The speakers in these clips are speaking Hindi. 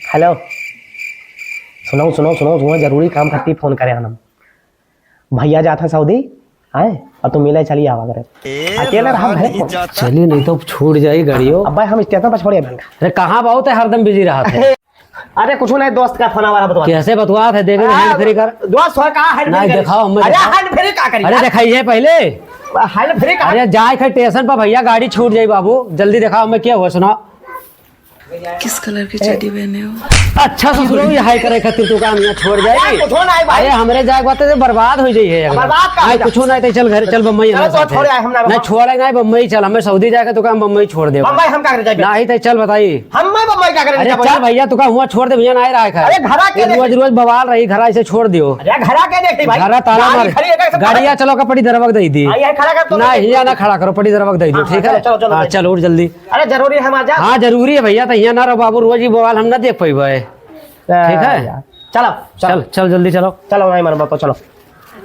हेलो, सुनो सुनो सुनो सुनो, जरूरी काम करती फोन करे हम। भैया जाता सऊदी आए और तुम मिले चलिए आवा करे अकेला रहा है। चलिए नहीं तो छूट जाएगी गाड़ियों। अब भाई हम स्टेशन पर छोड़िए बैंक। अरे कहाँ बहुत है, हरदम बिजी रहा था। अरे कुछ नहीं, दोस्त का फोन आ रहा बतवा। कैसे बतवा थे, देखे हैंड फ्री कर दोस्त हो कहां है? नहीं दिखाओ। अरे हैंड फ्री का करी? अरे दिखाइए पहले हैंड फ्री का। अरे जाए खे स्टेशन पर भैया, गाड़ी छूट जाई बाबू, जल्दी दिखाओ। मैं क्या हुआ सुना। किस कलर की चड्डी पहने हो? अच्छा ससुरो ये हाई करे खातिर तू काम यहाँ छोड़ जाएगी। अरे हमरे जाए बात से बर्बाद हो जाइए। नहीं कुछ नहीं तो चल घर चल बम्बई नहीं छोड़े नहीं बम्बई चल, हमें सऊदी जाएगा तो काम बम्बई छोड़ दे। नहीं तो चल बताइए अरे चल भैया तू हुआ छोड़ दे। भैया नहीं रहा है रोज रोज बवाल रही घर से छोड़ दियो। घर ताला मार गाड़िया चलो का पड़ी दरवक दे दी। नहीं यहाँ ना खड़ा करो, पड़ी दरवक दे दो। ठीक है चलो उठ जल्दी। अरे जरूरी है। हाँ जरूरी है भैया, तो यहाँ ना रहो बाबू, रोज ही बवाल हम ना देख पाए। ठीक है चलो चल चल जल्दी चलो। चलो नहीं मरबा तो चलो,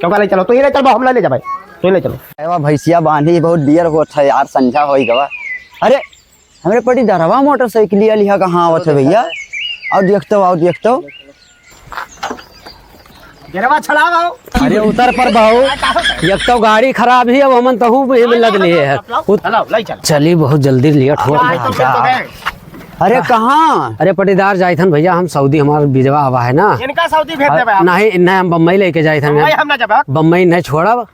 क्यों ले चलो तू ही ले चल, हम ले जा भाई तू ही ले चलो। भैंसिया बांधी बहुत देर होता है यार, संझा हो गवा। अरे हमरे पड़ी दरवा मोटरसाइकिल लिया कहाँ आवत है भैया? आओ देखते हो अरे उतर पर बाबू, एक तो गाड़ी खराब है, अब हमन तहु में लग लिए है। चली बहुत जल्दी लिया ठोक। अरे कहाँ? अरे पटीदार जाए थे भैया, हम सऊदी, हमारा बीजवा आवा है ना। इनका सऊदी भेज देबे आप? नहीं नहीं हम बम्बई लेके जाए थे। हम ना जाबे, बम्बई नहीं छोड़ब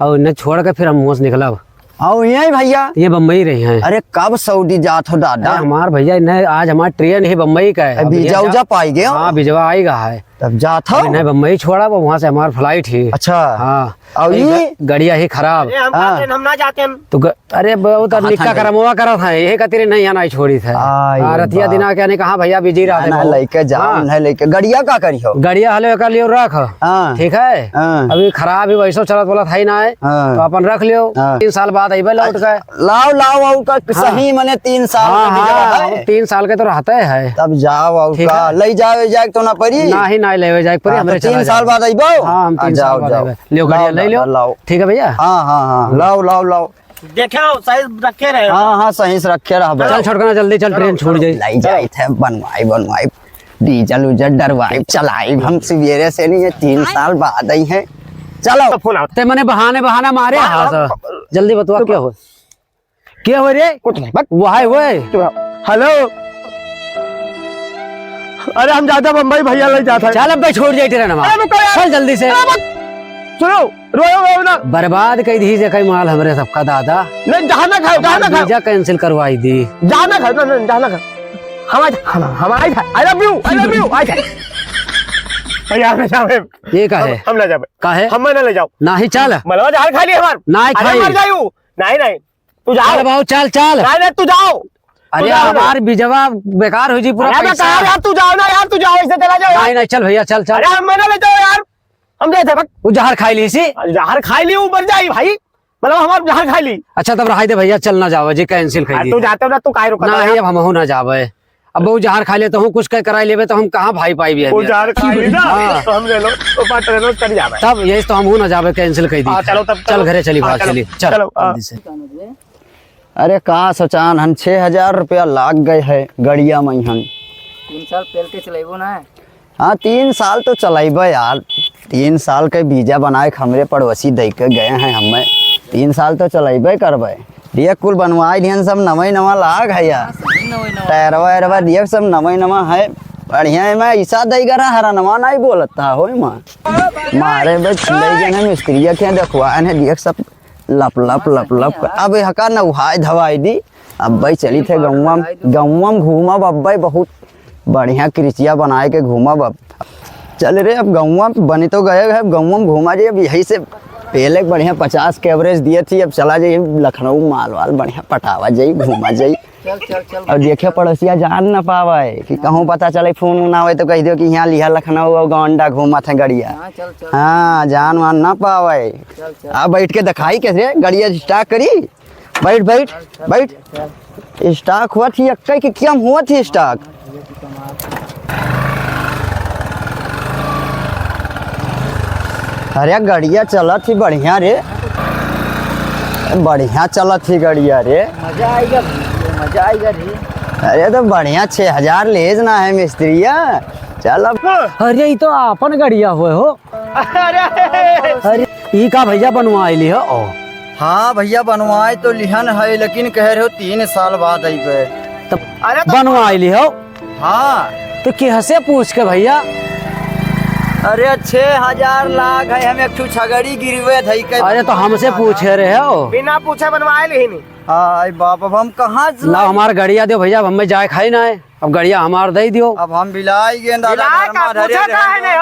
और न छोड़ के फिर हम मुँह से निकलब। आओ यही भैया, ये बम्बई रही हैं। अरे कब सऊदी जात हो दादा? हमार भैया न आज हमारा ट्रेन ही बम्बई का है। बीजा उजा पाई गए? हाँ बीजवा आएगा है, तब जात हो। नहीं बम्बई छोड़ा, वहाँ से हमारा फ्लाइट ही। अच्छा हाँ और ये गाड़िया ही खराब। हम ना जाते हैं तो अरे बहुत निक्का करमवा करा था, यही कतरी नहीं आना छोड़ी था। रतिया दिना क्या नहीं कहा भैया बिजी रहा था। लेके जाओ नहीं लेके गड़िया का करी हो? गड़िया हले कर लियो रख। ठीक है अभी खराब ही वैसो चलत वाला था ही ना है, तो अपन रख लियो। 3 साल बाद अबे लौट गए। लाओ सही मने 3 साल 3 साल के तो रहते है। तब जाओ ले जाए तो ना पड़ी। नहीं ले जाए पड़ी हमरे 3 साल बाद अइबो। हां हम 3 साल बाद लियो गाड़ी ले लियो। ठीक है भैया। हां लाओ देखो सही रखे रहे। हां सही से रखे रह। चल छोड़ना जल्दी, चल ट्रेन छूट जाई। ले जाए थे बनवाई डीजल उजल डरवाई चलाई हम सवेरे से नहीं, 3 साल बाद आई है। चलो फोन आते मने बहाना मारे। हाँ जल्दी बतवा क्या हो रे? कुछ नहीं हेलो अरे हम जाते बम्बई, भैया ले जाता है। चल अब छोड़ जाए ट्रेन चल जल्दी से। सुनो रो ना, बर्बाद कई दी से कई माल हमरे सबका दादा। नहीं जाना खाओ वीजा कैंसिल करवाई दी। जाना खाओ हम आई था। आई लव यू भैया ले जाओ। ये का है? हम ले जाओ का है? हम ना ले जाओ। नहीं चल मलवा जहर खा लिया हमार। नहीं खाई मर जाऊं। नहीं तू जाओ बाबू, चल नहीं तू जाओ। अरे हमार बीजवा बेकार हो जी पूरा पैसा। यार तू जाओ ना यार, तू जाओ ऐसे चला जाओ। नहीं चल भैया चल। अरे हम ना ले जाओ यार, हम गए थे वो जहर खाई ली सी। जहर खाई ली ऊपर जाई भाई, मतलब हमार जहर खाई ली। अच्छा तब रहा दे भैया, चल ना जाओ जी कैंसिल खाई। तू जाते हो ना, तू काहे रुका? नहीं अब हम हो ना जावे। अब वो जहर खा ले तो हूँ कुछ कराई लेवे तो हम कहाँ भाई पाई भी है। वो जहर खा ली ना तो हम ले लो तो ट्रेन कर जावे। तब यही तो हम हो ना जावे, कैंसिल कर दी। चलो तब चल घरे चली बात चली चलो। अरे कहाँ सोचान हम 6000 रुपया लाग गए है गड़िया में। हम 3 साल पहले के चलेबो ना। हाँ 3 साल तो चलेबे यार, 3 साल के वीजा बनाए हमरे पड़ोसी दे के गए हैं। हमें 3 साल तो चलेबे करबे। ये कुल बनवाए लिहन सब नवा लाग है यार, टायरवा दिए सब नवा है। बढ़िया है। मैं ऐसा दई गरा हरा नवा नहीं बोलता हो मारे बे मिस्त्री के देखवा देख सब लप अब हका नहाई धवाई दी। अब भाई चली थे गौवा में घूमब। अब भाई बहुत बढ़िया कृचिया बनाए के घूमब। अब चल रे अब गौवा बने तो गए है, गौवा में घूमा जाइए। अब यही से पहले बढ़िया 50 के एवरेज दिए थी, अब चला जाइए लखनऊ माल बढ़िया पटावा जाइए घूमा जाइए। और देखे पड़ोसिया जान न पावे कि कहूँ पता चले फोन ना आवे तो कह दो कि यहाँ लिया लखनऊ और गोंडा घूमा थे गड़िया। हाँ जान वान ना पावे। आप बैठ के दिखाई कैसे गड़िया स्टार्ट करी। बैठ स्टार्ट हुआ थी अक्का कि क्या हुआ थी स्टार्ट? अरे गड़िया चला थी बढ़िया रे, बढ़िया चला थी गड़िया रे। मजा आएगा रे। अरे तो बढ़िया 6,000 लेजना है मिस्त्रिया। चल अब अरे ये तो अपन गड़िया हुए हो। अरे ई का भैया बनवाइली हो। ओ हाँ भैया बनवाए तो लिहन है, लेकिन कह रहे हो 3 साल बाद अइबे। तब बनवाइली हो। हाँ तो कैसे पूछ के भैया? अरे 6,000 लाख है, हम एक छगड़ी गिरवे धई के। अरे तो हमसे पूछे रहे हो। बिना पूछे बनवाए नहीं। हाय बाप, अब हम कहाँ ला हमार गड़िया दो भैया, अब हमें जाए खाई ना है। अब गड़िया हमार दे दियो। अब हम बिलाई गए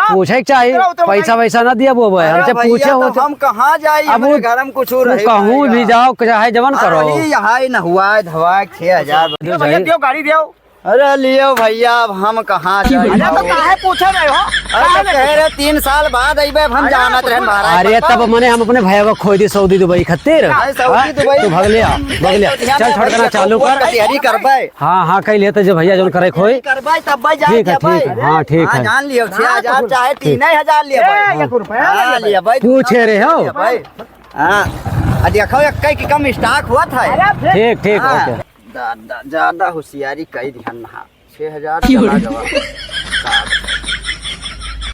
पूछे चाहिए, पैसा वैसा ना दिया वो भाई हमसे पूछे हो। तो हम कहाँ जाए, अब अब घर में कुछ कहूँ भी जाओ चाहे जवन करो। यहाँ न हुआ धवा 6,000 गाड़ी दियो। अरे लियो भैया, अब हम कहाँ जाए। पूछे नहीं हो। अरे कह रहे 3 साल बाद अइबे, हम जानत रहे महाराज। अरे तब मैंने हम अपने भैया को खोई दी सऊदी दुबई खातिर। सऊदी दुबई तू भाग लिया चल छड़कना चालू कर। तैयारी करबे। हाँ हाँ कह लेते जो भैया जो करे खोई। करबे तब भाई जा। ठीक है ठीक है। हाँ ठीक है। जान लियो 6,000 चाहे 3,000 लियो भाई। लिया भाई पूछे रहे हो भाई। हाँ देखो एक की कम स्टॉक हुआ था। ठीक ठीक ओके। ज्यादा होशियारी कई ध्यान 6,000 चला गवा।